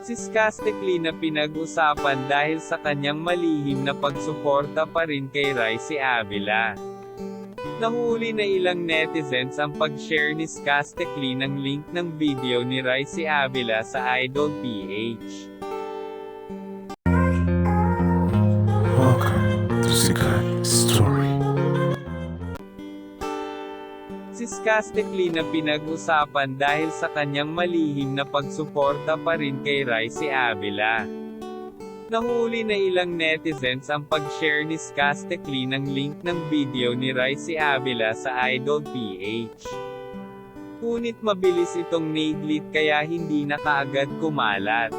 Sarcastically na pinag-usapan dahil sa kanyang malihim na pagsuporta pa rin kay Ricey Avila. Nahuli na ilang netizens ang pag-share ni sarcastically ng link ng video ni Ricey Avila sa Idol PH. Welcome to Sikat Story. Sarcastically na pinag-usapan dahil sa kanyang malihim na pagsuporta pa rin kay Ricey Avila. Nahuli na ilang netizens ang pag-share ni sarcastically ng link ng video ni Ricey Avila sa Idol PH. Ngunit mabilis itong na-delete kaya hindi na kaagad kumalat.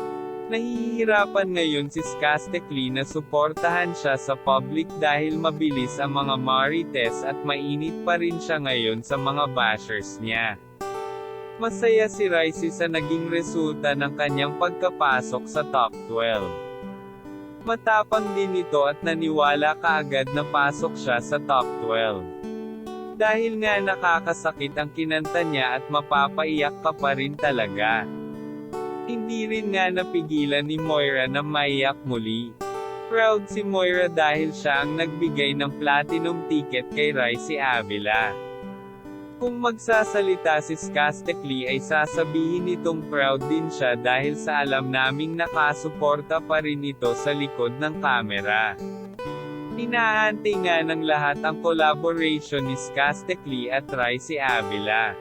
Nahihirapan ngayon si sarcastically na suportahan siya sa public dahil mabilis ang mga marites at mainit pa rin siya ngayon sa mga bashers niya. Masaya si Ricey sa naging resulta ng kanyang pagkapasok sa top 12. Matapang din ito at naniwala kaagad na pasok siya sa top 12. Dahil nga nakakasakit ang kinanta niya at mapapaiyak ka pa rin talaga. Hindi rin nga napigilan ni Moira na maiyak muli. Proud si Moira dahil siya ang nagbigay ng platinum ticket kay Ricey Avila. Kung magsasalita si sarcastically ay sasabihin nitong proud din siya dahil sa alam naming nakasuporta pa rin ito sa likod ng kamera. Inaantay nga ng lahat ang collaboration ni sarcastically at Ricey Avila.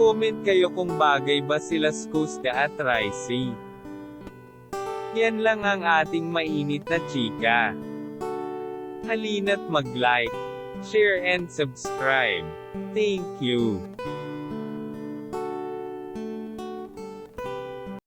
Comment kayo kung bagay ba sila Skusta at Ricey. Yan lang ang ating mainit na chika. Halina't mag-like, share and subscribe. Thank you.